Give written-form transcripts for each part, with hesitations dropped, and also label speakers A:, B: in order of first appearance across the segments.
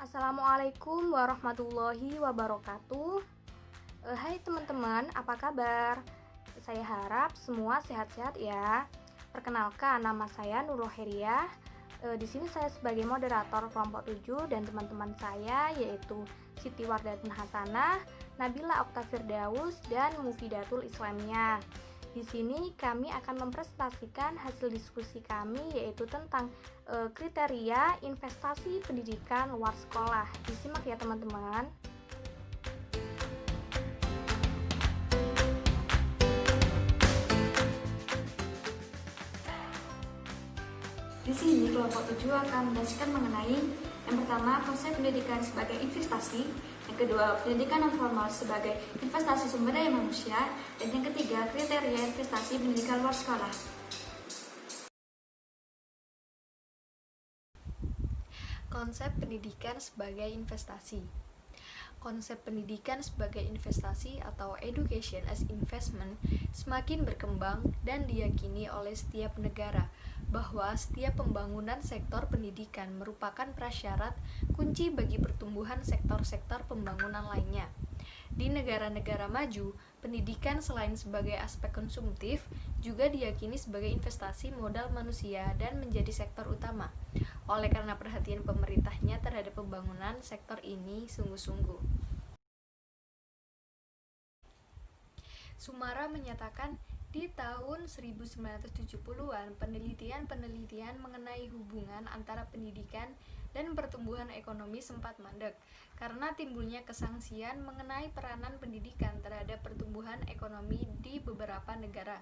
A: Assalamualaikum warahmatullahi wabarakatuh. Hai teman-teman, apa kabar? Saya harap semua sehat-sehat ya. Perkenalkan, nama saya Nurul Heriah. Di sini saya sebagai moderator kelompok 7 dan teman-teman saya yaitu Siti Wardatun Hasanah, Nabila Oktafirdaus, dan Mufidatul Islamiyah. Di sini kami akan mempresentasikan hasil diskusi kami yaitu tentang kriteria investasi pendidikan luar sekolah. Disimak ya teman-teman.
B: Di sini kelompok 7 akan menjelaskan mengenai yang pertama konsep pendidikan sebagai investasi, yang kedua pendidikan non formal sebagai investasi sumber daya manusia, dan yang ketiga kriteria investasi pendidikan luar sekolah.
C: Konsep pendidikan sebagai investasi. Konsep pendidikan sebagai investasi atau education as investment semakin berkembang dan diyakini oleh setiap negara bahwa setiap pembangunan sektor pendidikan merupakan prasyarat kunci bagi pertumbuhan sektor-sektor pembangunan lainnya. Di negara-negara maju, pendidikan selain sebagai aspek konsumtif juga diyakini sebagai investasi modal manusia dan menjadi sektor utama. Oleh karena perhatian pemerintahnya terhadap pembangunan sektor ini sungguh-sungguh. Sumara menyatakan di tahun 1970-an penelitian-penelitian mengenai hubungan antara pendidikan dan pertumbuhan ekonomi sempat mandek karena timbulnya kesangsian mengenai peranan pendidikan terhadap pertumbuhan ekonomi di beberapa negara,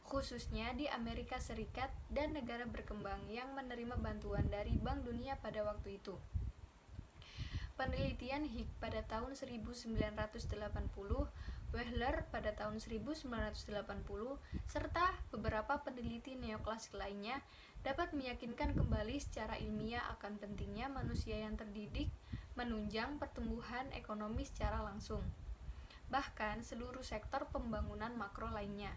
C: khususnya di Amerika Serikat dan negara berkembang yang menerima bantuan dari Bank Dunia pada waktu itu. Penelitian Higg pada tahun 1980, Wehler pada tahun 1980, serta beberapa peneliti neoklasik lainnya dapat meyakinkan kembali secara ilmiah akan pentingnya manusia yang terdidik menunjang pertumbuhan ekonomi secara langsung, bahkan seluruh sektor pembangunan makro lainnya.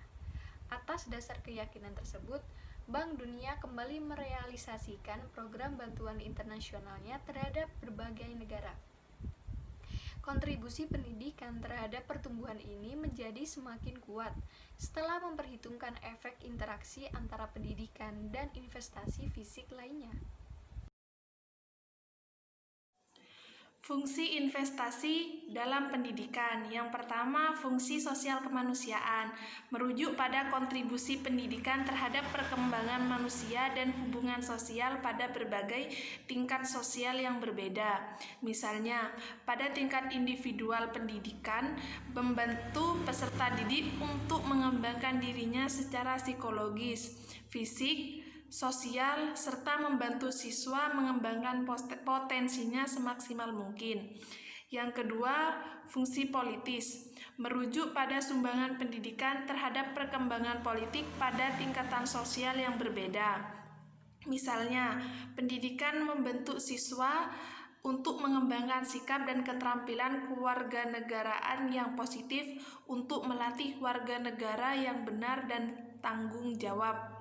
C: Atas dasar keyakinan tersebut, Bank Dunia kembali merealisasikan program bantuan internasionalnya terhadap berbagai negara. Kontribusi pendidikan terhadap pertumbuhan ini menjadi semakin kuat setelah memperhitungkan efek interaksi antara pendidikan dan investasi fisik lainnya.
D: Fungsi investasi dalam pendidikan. Yang pertama, fungsi sosial kemanusiaan, merujuk pada kontribusi pendidikan terhadap perkembangan manusia dan hubungan sosial pada berbagai tingkat sosial yang berbeda. Misalnya, pada tingkat individual pendidikan, membantu peserta didik untuk mengembangkan dirinya secara psikologis, fisik, sosial, serta membantu siswa mengembangkan potensinya semaksimal mungkin. Yang kedua, fungsi politis, merujuk pada sumbangan pendidikan terhadap perkembangan politik pada tingkatan sosial yang berbeda. Misalnya, pendidikan membentuk siswa untuk mengembangkan sikap dan keterampilan kewarganegaraan yang positif untuk melatih warga negara yang benar dan tanggung jawab.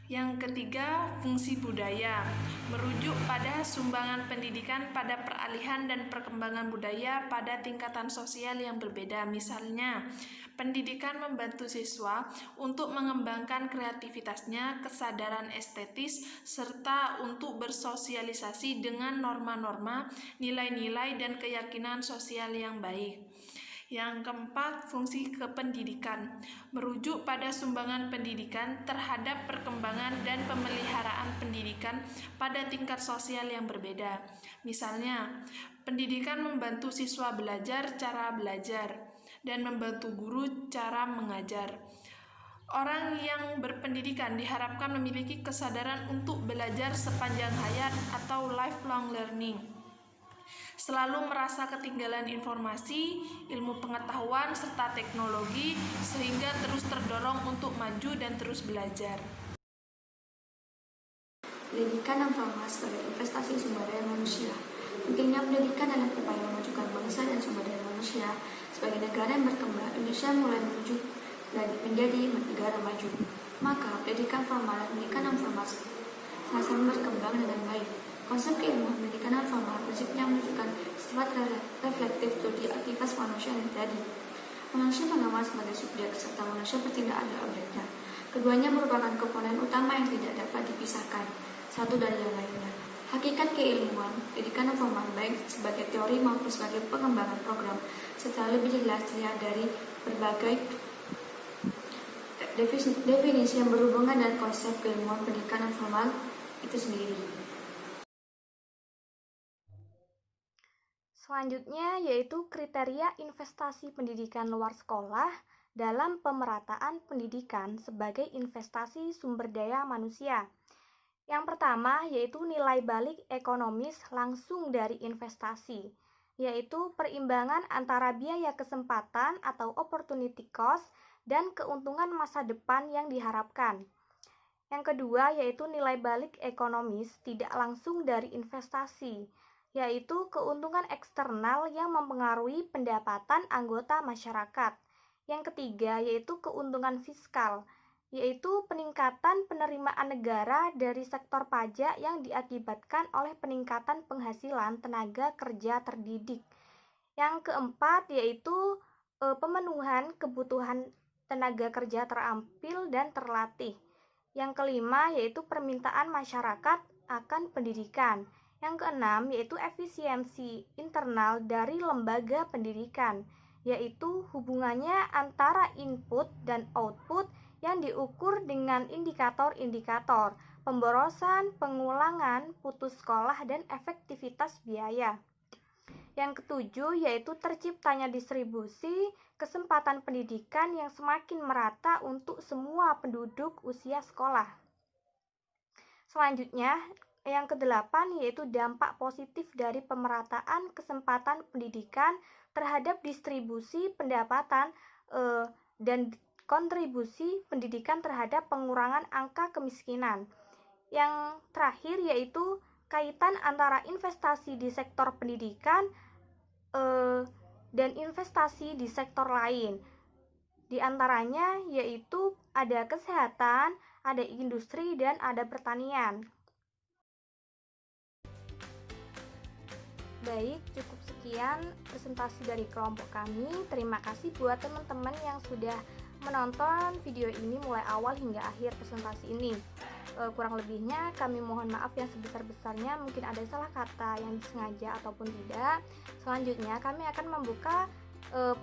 D: Yang ketiga, fungsi budaya, merujuk pada sumbangan pendidikan pada peralihan dan perkembangan budaya pada tingkatan sosial yang berbeda. Misalnya, pendidikan membantu siswa untuk mengembangkan kreativitasnya, kesadaran estetis, serta untuk bersosialisasi dengan norma-norma, nilai-nilai, dan keyakinan sosial yang baik. Yang keempat, fungsi kependidikan, merujuk pada sumbangan pendidikan terhadap perkembangan dan pemeliharaan pendidikan pada tingkat sosial yang berbeda. Misalnya, pendidikan membantu siswa belajar cara belajar dan membantu guru cara mengajar. Orang yang berpendidikan diharapkan memiliki kesadaran untuk belajar sepanjang hayat atau lifelong learning, selalu merasa ketinggalan informasi, ilmu pengetahuan, serta teknologi, sehingga terus terdorong untuk maju dan terus belajar.
B: Pendidikan non formal sebagai investasi sumber daya manusia. Pentingnya pendidikan dalam upaya memajukan bangsa dan sumber daya manusia. Sebagai negara yang berkembang, Indonesia mulai menuju menjadi negara maju. Maka pendidikan formal dan pendidikan non formal sama-sama berkembang dengan baik. Konsep keilmuan pendidikan non formal prinsipnya menunjukkan sifat reflektif studi aktivitas manusia yang terjadi. Manusia pengamal sebagai subjek serta manusia bertindak adalah objeknya. Keduanya merupakan komponen utama yang tidak dapat dipisahkan satu dari yang lainnya. Hakikat keilmuan pendidikan non formal baik sebagai teori maupun sebagai pengembangan program secara lebih jelas dilihat dari berbagai definisi yang berhubungan dengan konsep keilmuan pendidikan non formal itu sendiri.
A: Selanjutnya yaitu kriteria investasi pendidikan luar sekolah dalam pemerataan pendidikan sebagai investasi sumber daya manusia. Yang pertama yaitu nilai balik ekonomis langsung dari investasi, yaitu perimbangan antara biaya kesempatan atau opportunity cost dan keuntungan masa depan yang diharapkan. Yang kedua yaitu nilai balik ekonomis tidak langsung dari investasi, yaitu keuntungan eksternal yang mempengaruhi pendapatan anggota masyarakat. Yang ketiga yaitu keuntungan fiskal, yaitu peningkatan penerimaan negara dari sektor pajak yang diakibatkan oleh peningkatan penghasilan tenaga kerja terdidik. Yang keempat yaitu pemenuhan kebutuhan tenaga kerja terampil dan terlatih. Yang kelima yaitu permintaan masyarakat akan pendidikan. Yang keenam yaitu efisiensi internal dari lembaga pendidikan, yaitu hubungannya antara input dan output yang diukur dengan indikator-indikator pemborosan, pengulangan, putus sekolah, dan efektivitas biaya. Yang ketujuh yaitu terciptanya distribusi kesempatan pendidikan yang semakin merata untuk semua penduduk usia sekolah. Selanjutnya, yang kedelapan yaitu dampak positif dari pemerataan kesempatan pendidikan terhadap distribusi pendapatan dan kontribusi pendidikan terhadap pengurangan angka kemiskinan. Yang terakhir yaitu kaitan antara investasi di sektor pendidikan dan investasi di sektor lain. Di antaranya yaitu ada kesehatan, ada industri, dan ada pertanian. Baik, cukup sekian presentasi dari kelompok kami. Terima kasih buat teman-teman yang sudah menonton video ini mulai awal hingga akhir presentasi ini. Kurang lebihnya kami mohon maaf yang sebesar-besarnya, mungkin ada salah kata yang disengaja ataupun tidak. Selanjutnya kami akan membuka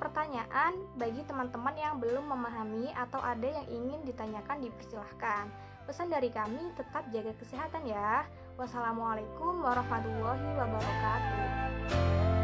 A: pertanyaan bagi teman-teman yang belum memahami atau ada yang ingin ditanyakan, dipersilahkan. Pesan dari kami, tetap jaga kesehatan ya. Wassalamualaikum warahmatullahi wabarakatuh.